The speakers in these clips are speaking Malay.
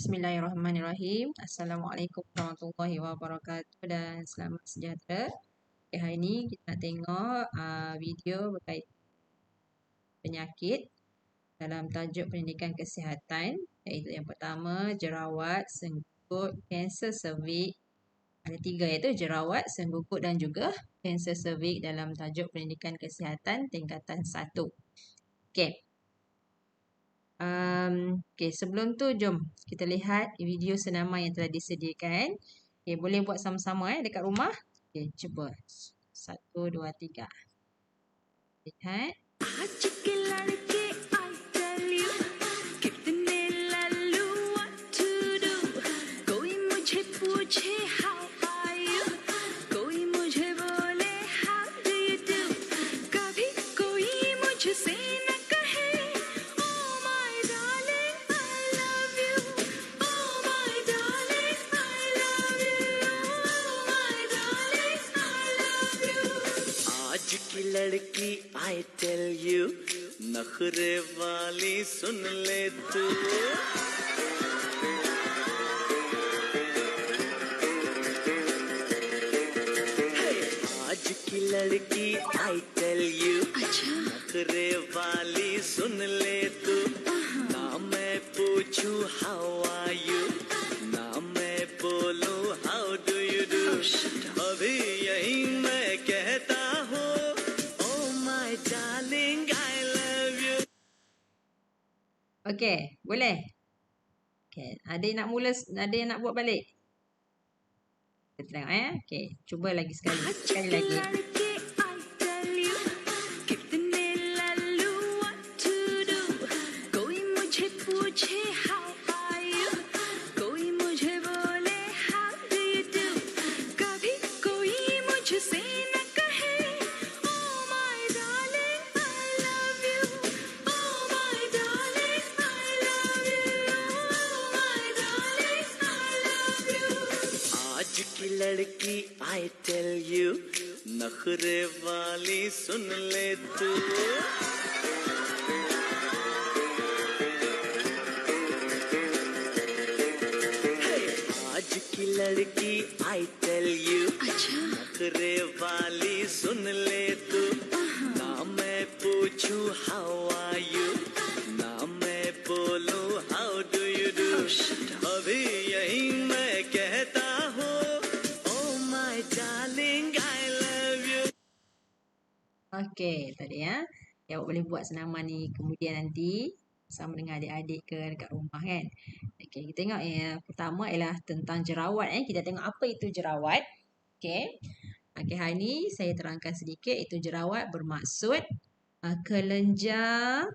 Bismillahirrahmanirrahim. Assalamualaikum warahmatullahi wabarakatuh dan selamat sejahtera. Hari ini kita nak tengok video berkaitan penyakit dalam tajuk pendidikan kesihatan, iaitu yang pertama jerawat, senggukut, kanser cervix. Ada tiga, iaitu jerawat, senggukut dan juga kanser cervix dalam tajuk pendidikan kesihatan tingkatan 1. Okey. Sebelum tu jom kita lihat video senaman yang telah disediakan. Boleh buat sama-sama dekat rumah. Cuba. 1, 2, 3. Lihat. लड़की I tell you नखरे वाली सुन ले तू आज की लड़की I tell you नखरे वाली सुन ले तू ना मैं पूछूं how are you ना मैं बोलूं how do you do अभी यही मैं कहता Okey, boleh? Okey, ada yang nak mula, ada yang nak buat balik? Kita tengok Okey, cuba lagi sekali lagi. लड़की I tell you नखरे वाली सुन ले तू आज की लड़की I tell you नखरे वाली सुन ले तू ना मैं पूछूं how are you ना मैं बोलूं how do you do अभी यही मैं कहता Okey, tadi awak boleh buat senaman ni kemudian nanti sama dengan adik-adik ke dekat rumah kan. Okey, kita tengok pertama ialah tentang jerawat Kita tengok apa itu jerawat. Okey. Okey, hari ni saya terangkan sedikit itu jerawat bermaksud kelenjar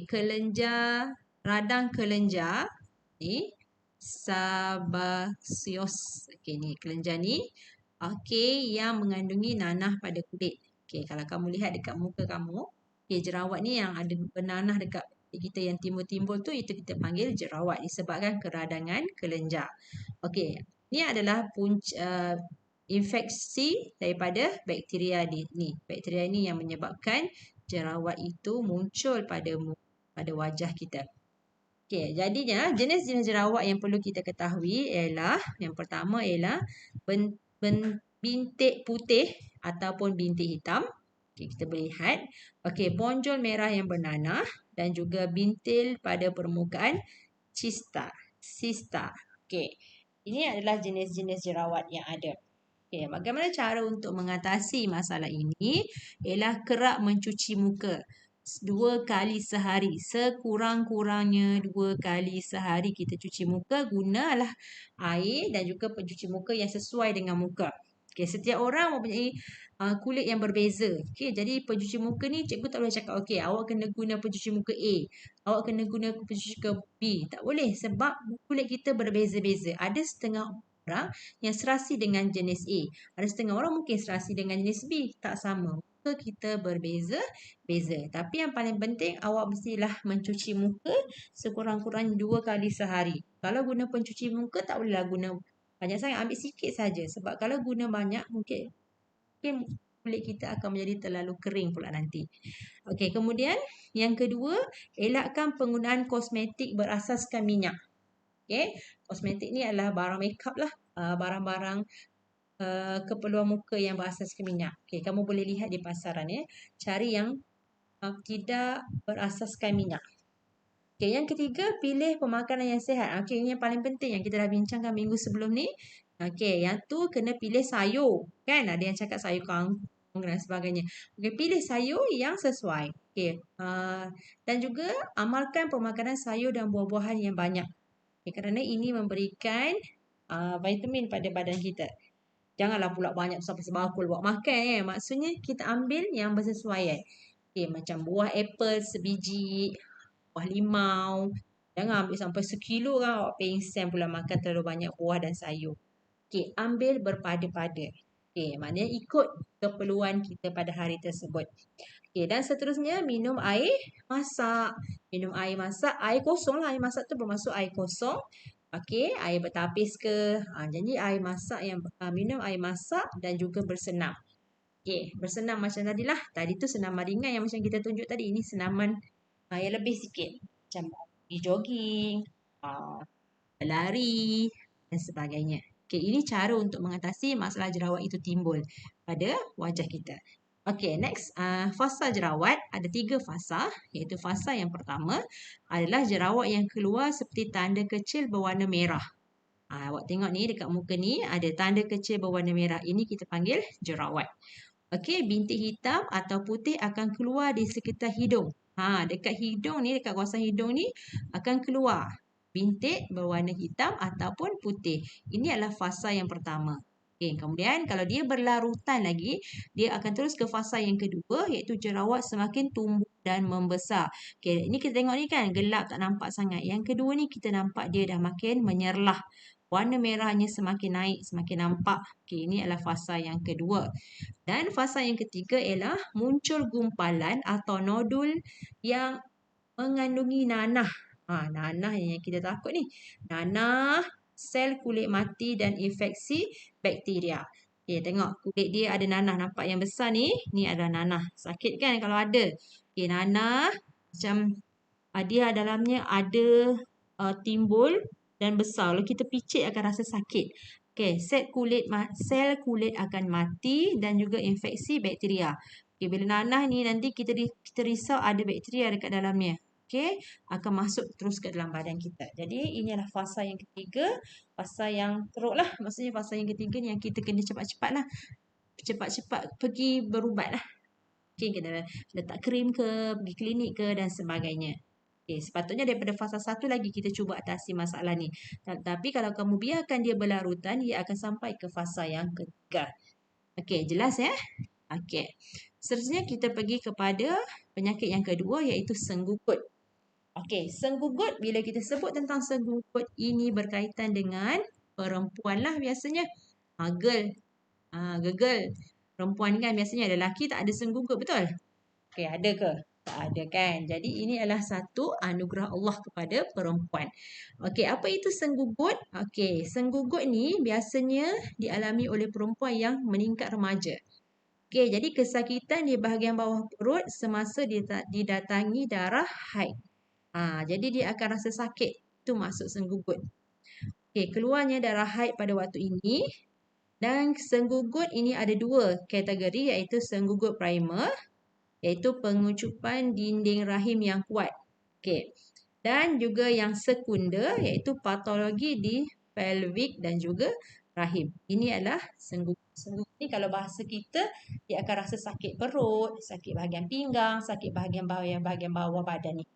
kelenjar radang kelenjar ni sebaceous. Okey, ni kelenjar ni yang mengandungi nanah pada kulit. Kalau kamu lihat dekat muka kamu, jerawat ni yang ada bernanah dekat kita yang timbul-timbul tu, itu kita panggil jerawat disebabkan keradangan kelenjar. Ni adalah punca infeksi daripada bakteria ni. Bakteria ni yang menyebabkan jerawat itu muncul pada wajah kita. Jadinya jenis-jenis jerawat yang perlu kita ketahui ialah yang pertama ialah bintik putih ataupun bintik hitam. Kita boleh lihat. Bonjol merah yang bernanah dan juga bintil pada permukaan cista. Ini adalah jenis-jenis jerawat yang ada. Bagaimana cara untuk mengatasi masalah ini? Ialah kerap mencuci muka 2 kali sehari. Sekurang-kurangnya 2 kali sehari kita cuci muka. Gunalah air dan juga pencuci muka yang sesuai dengan muka. Setiap orang mempunyai kulit yang berbeza. Jadi pencuci muka ni cikgu tak boleh cakap awak kena guna pencuci muka A, awak kena guna pencuci muka B. Tak boleh sebab kulit kita berbeza-beza. Ada setengah orang yang serasi dengan jenis A. Ada setengah orang mungkin serasi dengan jenis B. Tak sama. Muka kita berbeza-beza. Tapi yang paling penting awak mestilah mencuci muka sekurang-kurangnya 2 kali sehari. Kalau guna pencuci muka tak bolehlah guna banyak sangat. Ambil sikit saja. Sebab kalau guna banyak mungkin kulit kita akan menjadi terlalu kering pula nanti. Okey, kemudian yang kedua, elakkan penggunaan kosmetik berasaskan minyak. Okey, kosmetik ni adalah barang makeup lah, barang-barang keperluan muka yang berasaskan minyak. Okey, kamu boleh lihat di pasaran ya. Cari yang tidak berasaskan minyak. Okey, yang ketiga, pilih pemakanan yang sihat. Okey, ini yang paling penting yang kita dah bincangkan minggu sebelum ni. Okey, yang tu kena pilih sayur. Kan? Ada yang cakap sayur kangkung dan sebagainya. Okey, pilih sayur yang sesuai. Okey, dan juga amalkan pemakanan sayur dan buah-buahan yang banyak. Okay, kerana ini memberikan vitamin pada badan kita. Janganlah pula banyak sampai sebakul buat makan. Maksudnya kita ambil yang bersesuaian. Okay, macam buah apple sebiji, buah limau. Jangan ambil sampai sekilo kan. Awak pengsan pula makan terlalu banyak buah dan sayur. Okay, ambil berpada-pada. Okay, maknanya ikut keperluan kita pada hari tersebut. Okay, dan seterusnya minum air masak. Minum air masak, air kosong lah. Air masak tu bermaksud air kosong. Okey, air bertapis ke. Jadi air masak yang minum air masak dan juga bersenam. Okey, bersenam macam tadilah. Tadi tu senaman ringan yang macam kita tunjuk tadi. Ini senaman yang lebih sikit. Macam pergi jogging, berlari dan sebagainya. Okey, ini cara untuk mengatasi masalah jerawat itu timbul pada wajah kita. Okey, next. Fasa jerawat. Ada 3 fasa. Iaitu fasa yang pertama adalah jerawat yang keluar seperti tanda kecil berwarna merah. Awak tengok ni dekat muka ni ada tanda kecil berwarna merah. Ini kita panggil jerawat. Okey, bintik hitam atau putih akan keluar di sekitar hidung. Dekat hidung ni, dekat kawasan hidung ni akan keluar bintik berwarna hitam ataupun putih. Ini adalah fasa yang pertama. Okay, kemudian kalau dia berlarutan lagi, dia akan terus ke fasa yang kedua iaitu jerawat semakin tumbuh dan membesar. Okay, ini kita tengok ni kan gelap tak nampak sangat. Yang kedua ni kita nampak dia dah makin menyerlah. Warna merahnya semakin naik, semakin nampak. Okay, ini adalah fasa yang kedua. Dan fasa yang ketiga ialah muncul gumpalan atau nodul yang mengandungi nanah. Nanah yang kita takut ni. Nanah, sel kulit mati dan infeksi bakteria. Okay, tengok kulit dia ada nanah. Nampak yang besar ni? Ni adalah nanah. Sakit kan kalau ada? Okay, nanah macam dia dalamnya ada timbul dan besar. Kalau kita picit akan rasa sakit. Okay, sel kulit akan mati dan juga infeksi bakteria. Okay, bila nanah ni nanti kita risau ada bakteria dekat dalamnya. Okay, akan masuk terus ke dalam badan kita. Jadi ini adalah fasa yang ketiga, fasa yang teruk lah. Maksudnya fasa yang ketiga ni yang kita kena cepat-cepat lah. Cepat-cepat pergi berubat lah. Okay, kena letak krim ke, pergi klinik ke dan sebagainya. Okay, sepatutnya daripada fasa 1 lagi kita cuba atasi masalah ni. Tapi kalau kamu biarkan dia berlarutan, dia akan sampai ke fasa yang ketiga. Okay, jelas ya? Okay. Seterusnya kita pergi kepada penyakit yang kedua iaitu senggugut. Okey, senggugut, bila kita sebut tentang senggugut, ini berkaitan dengan perempuan lah biasanya. Girl. Girl. Perempuan kan biasanya ada lelaki tak ada senggugut, betul? Okey, ada ke? Tak ada kan? Jadi ini adalah satu anugerah Allah kepada perempuan. Okey, apa itu senggugut? Okey, senggugut ni biasanya dialami oleh perempuan yang meningkat remaja. Okey, jadi kesakitan di bahagian bawah perut semasa didatangi darah haid. Jadi dia akan rasa sakit. Itu maksud senggugut. Okey, keluarnya darah haid pada waktu ini. Dan senggugut ini ada 2 kategori iaitu senggugut primer iaitu pengucupan dinding rahim yang kuat. Okey. Dan juga yang sekunder iaitu patologi di pelvic dan juga rahim. Ini adalah senggugut. Senggugut ni kalau bahasa kita dia akan rasa sakit perut, sakit bahagian pinggang, sakit bahagian bawah badan ni.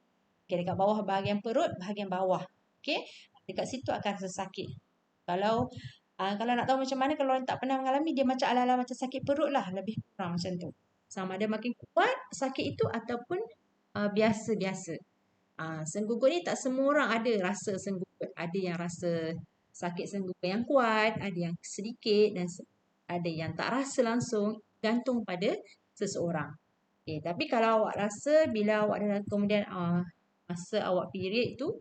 Okay, dekat bawah bahagian perut, bahagian bawah. Okay, dekat situ akan rasa sakit. Kalau nak tahu macam mana, kalau orang tak pernah mengalami, dia macam ala-ala macam sakit perut lah. Lebih kurang macam tu. Sama ada makin kuat sakit itu ataupun biasa-biasa. Senggugut ni tak semua orang ada rasa senggugut. Ada yang rasa sakit senggugut yang kuat, ada yang sedikit dan ada yang tak rasa langsung. Gantung pada seseorang. Okay, tapi kalau awak rasa bila awak dah kemudian masa awak period tu,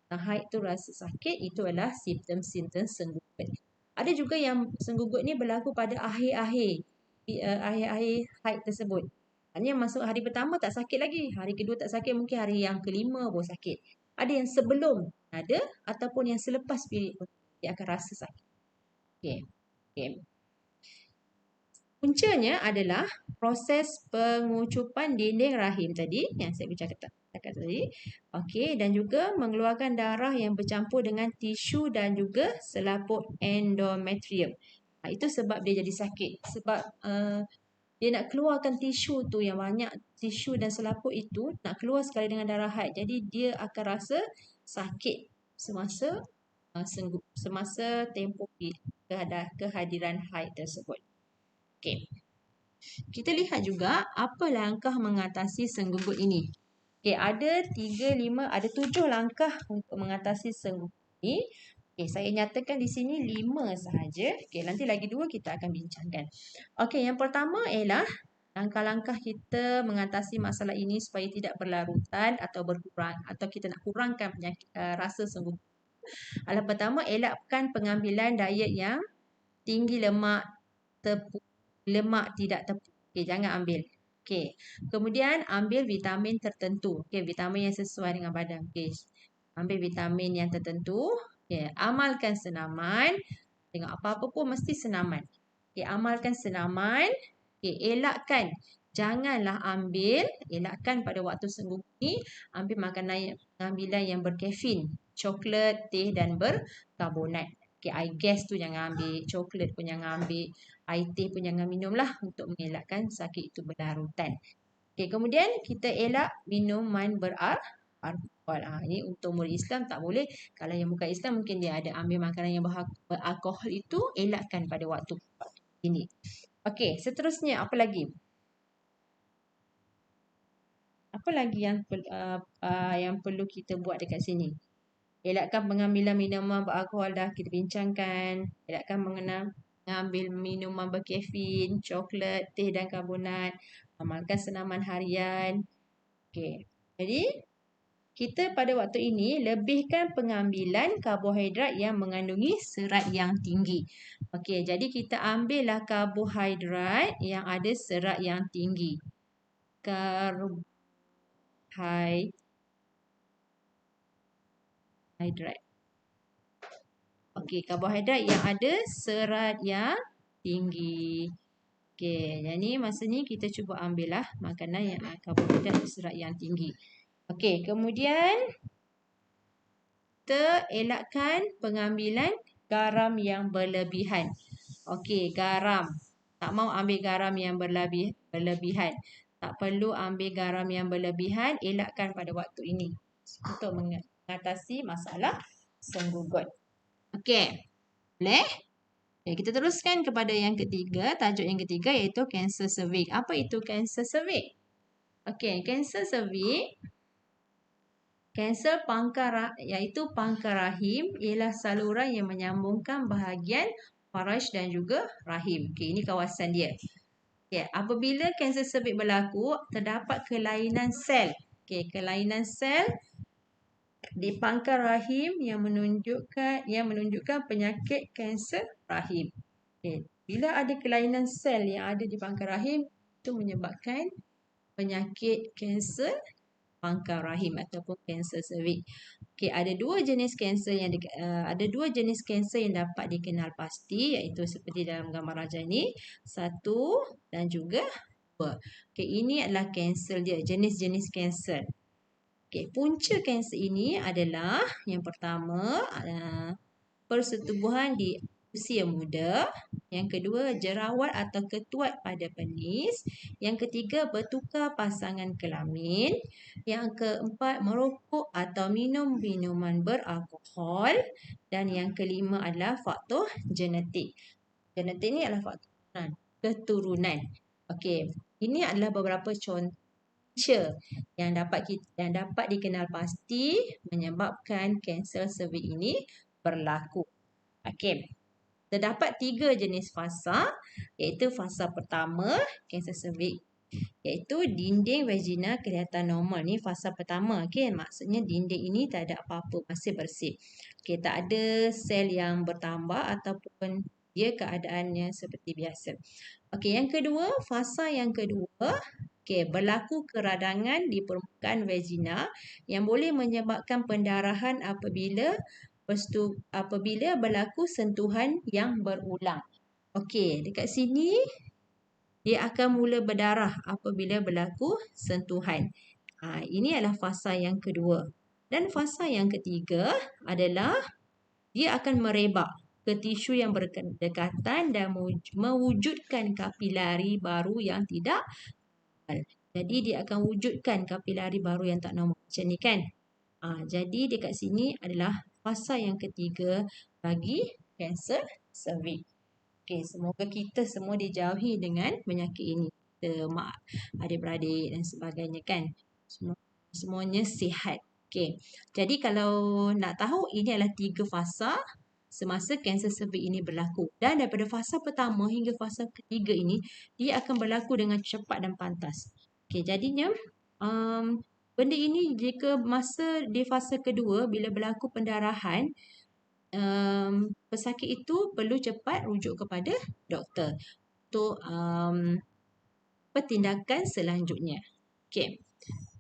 haid tu rasa sakit, itu adalah simptom-simptom senggugut. Ada juga yang senggugut ni berlaku pada akhir-akhir akhir-akhir haid tersebut. Maksudnya masuk hari pertama tak sakit lagi, hari kedua tak sakit, mungkin hari yang kelima baru sakit. Ada yang sebelum ada ataupun yang selepas period dia akan rasa sakit. Okey. Okey. Puncanya adalah proses pengucupan dinding rahim tadi yang saya cakap tadi. Okey, dan juga mengeluarkan darah yang bercampur dengan tisu dan juga selaput endometrium. Itu sebab dia jadi sakit. Sebab dia nak keluarkan tisu tu yang banyak, tisu dan selaput itu nak keluar sekali dengan darah haid. Jadi dia akan rasa sakit semasa tempoh kehadiran haid tersebut. Okey. Kita lihat juga apa langkah mengatasi senggugut ini. Okey, ada 7 langkah untuk mengatasi senggugut ini. Okey, saya nyatakan di sini 5 sahaja. Okey, nanti lagi 2 kita akan bincangkan. Okey, yang pertama ialah langkah-langkah kita mengatasi masalah ini supaya tidak berlarutan atau berkurang atau kita nak kurangkan rasa senggugut. Pertama, elakkan pengambilan diet yang tinggi lemak, lemak tidak tepung. Okey, jangan ambil. Okey. Kemudian ambil vitamin tertentu. Okey, vitamin yang sesuai dengan badan. Okey. Ambil vitamin yang tertentu. Okey, amalkan senaman. Tengok apa-apa pun mesti senaman. Okey, amalkan senaman. Okey, elakkan. Janganlah elakkan pada waktu senggugut ni ambil makanan pengambilan yang berkafein, coklat, teh dan berkarbonat. Okey, air gas tu jangan ambil, coklat pun jangan ambil, air teh pun jangan minum lah untuk mengelakkan sakit itu berlarutan. Okey, kemudian kita elak minuman beralkohol. Ini untuk murid Islam tak boleh. Kalau yang bukan Islam mungkin dia ada ambil makanan yang beralkohol itu, elakkan pada waktu ini. Okey, seterusnya apa lagi? Apa lagi yang perlu kita buat dekat sini? Elakkan pengambilan minuman beralkohol dah kita bincangkan. Elakkan mengambil minuman berkafein, coklat, teh dan karbonat. Amalkan senaman harian. Okey. Jadi, kita pada waktu ini lebihkan pengambilan karbohidrat yang mengandungi serat yang tinggi. Okey, jadi kita ambillah karbohidrat yang ada serat yang tinggi. Karbohidrat. Okey, karbohidrat yang ada serat yang tinggi. Okey, jadi masa ni kita cuba ambillah makanan yang karbohidrat serat yang tinggi. Okey, kemudian kita elakkan pengambilan garam yang berlebihan. Okey, garam. Tak mau ambil garam yang berlebihan. Tak perlu ambil garam yang berlebihan, elakkan pada waktu ini untuk mengatasi masalah senggugut. Okey. Boleh? Okay, kita teruskan kepada yang ketiga, tajuk yang ketiga iaitu kanser cervix. Apa itu kanser cervix? Okey, kanser cervix, kanser iaitu pangkal rahim ialah saluran yang menyambungkan bahagian faraj dan juga rahim. Okey, ini kawasan dia. Okay, apabila kanser cervix berlaku, terdapat kelainan sel. Okay, kelainan sel di pangkal rahim yang menunjukkan penyakit kanser rahim. Okay, bila ada kelainan sel yang ada di pangkal rahim, itu menyebabkan penyakit kanser pangkal rahim ataupun kanser cervix. Okay, ada dua jenis kanser yang dapat dikenal pasti, iaitu seperti dalam gambar rajah ini, 1 dan juga 2. Okay, ini adalah kanser dia, jenis-jenis kanser. Okay, punca kanser ini adalah yang pertama persetubuhan di usia muda, yang kedua jerawat atau ketuat pada penis, yang ketiga bertukar pasangan kelamin, yang keempat merokok atau minum minuman beralkohol, dan yang kelima adalah faktor genetik. Genetik ini adalah faktor keturunan. Okey, ini adalah beberapa contoh yang dapat dikenal pasti menyebabkan kanser cervix ini berlaku. Okey. Terdapat 3 jenis fasa, iaitu fasa pertama kanser cervix, iaitu dinding vagina kelihatan normal. Ni fasa pertama. Okey, maksudnya dinding ini tak ada apa-apa, masih bersih. Okey, tak ada sel yang bertambah ataupun dia keadaannya seperti biasa. Okey, yang kedua, fasa yang kedua, okey, berlaku keradangan di permukaan vagina yang boleh menyebabkan pendarahan apabila berlaku sentuhan yang berulang. Okey, dekat sini dia akan mula berdarah apabila berlaku sentuhan. Ini adalah fasa yang kedua. Dan fasa yang ketiga adalah dia akan merebak ke tisu yang berdekatan dan mewujudkan kapilari baru yang tidak normal. Jadi dia akan wujudkan kapilari baru yang tak normal. Macam ni kan? Jadi dekat sini adalah fasa yang ketiga bagi kanser cervix. Okey, semoga kita semua dijauhi dengan penyakit ini. Kita mak, adik-beradik dan sebagainya kan. Semuanya sihat. Okey. Jadi kalau nak tahu, ini adalah 3 fasa semasa kanser cervix ini berlaku. Dan daripada fasa pertama hingga fasa ketiga ini, dia akan berlaku dengan cepat dan pantas. Okey, jadinya benda ini jika masa di fasa kedua bila berlaku pendarahan, pesakit itu perlu cepat rujuk kepada doktor untuk tindakan selanjutnya. Okey.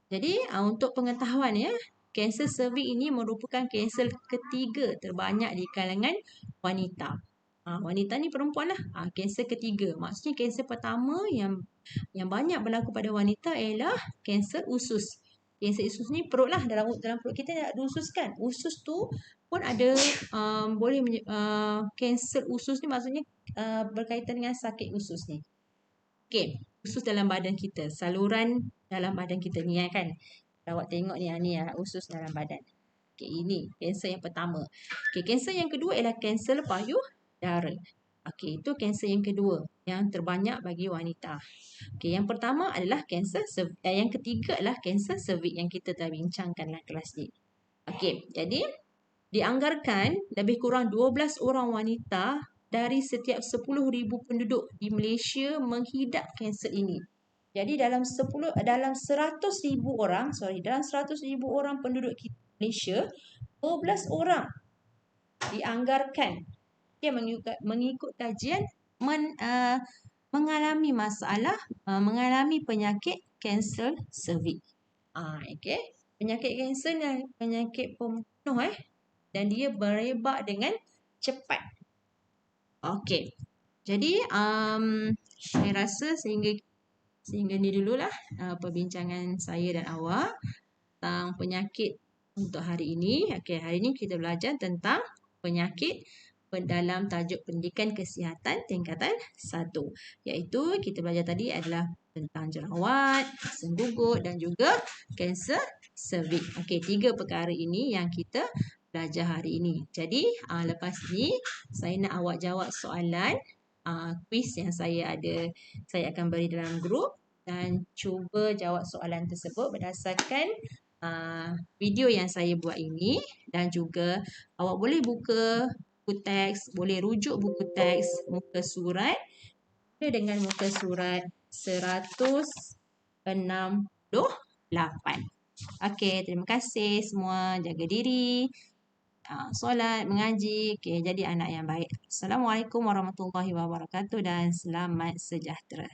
Jadi untuk pengetahuan ya, kanser cervix ini merupakan kanser ketiga terbanyak di kalangan wanita. Wanita ni perempuan lah. Kanser ketiga. Maksudnya kanser pertama yang banyak berlaku pada wanita ialah kanser usus. Kanser usus ni perut lah. Dalam perut kita ada usus kan. Usus tu pun ada boleh kanser usus ni maksudnya berkaitan dengan sakit usus ni. Okey, usus dalam badan kita, saluran dalam badan kita ni kan. Awak tengok ni usus dalam badan. Okey, ini kanser yang pertama. Okey, kanser yang kedua ialah kanser payudara. Okey, itu kanser yang kedua yang terbanyak bagi wanita. Okey, yang pertama adalah kanser yang ketiga adalah kanser cervix yang kita dah bincangkan dalam kelas ni. Okey, jadi dianggarkan lebih kurang 12 orang wanita dari setiap 10,000 penduduk di Malaysia menghidap kanser ini. Jadi dalam 100,000 orang penduduk Malaysia, 12 orang dianggarkan mengikut kajian mengalami penyakit kanser cervix. Okey. Penyakit kanser ni penyakit pembunuh dan dia berebak dengan cepat. Okey. Jadi saya rasa sehingga ni dululah perbincangan saya dan awak tentang penyakit untuk hari ini. Okey, hari ini kita belajar tentang penyakit dalam tajuk pendidikan kesihatan tingkatan 1. Iaitu kita belajar tadi adalah tentang jerawat, asam gugut dan juga kanser cervix. Okey, 3 perkara ini yang kita belajar hari ini. Jadi lepas ni saya nak awak jawab soalan kuis yang saya akan beri dalam grup dan cuba jawab soalan tersebut berdasarkan video yang saya buat ini, dan juga awak boleh buka buku teks, boleh rujuk buku teks muka surat dengan muka surat 168. Okey, terima kasih semua. Jaga diri. Solat, mengaji. Okey, jadi anak yang baik. Assalamualaikum warahmatullahi wabarakatuh dan selamat sejahtera.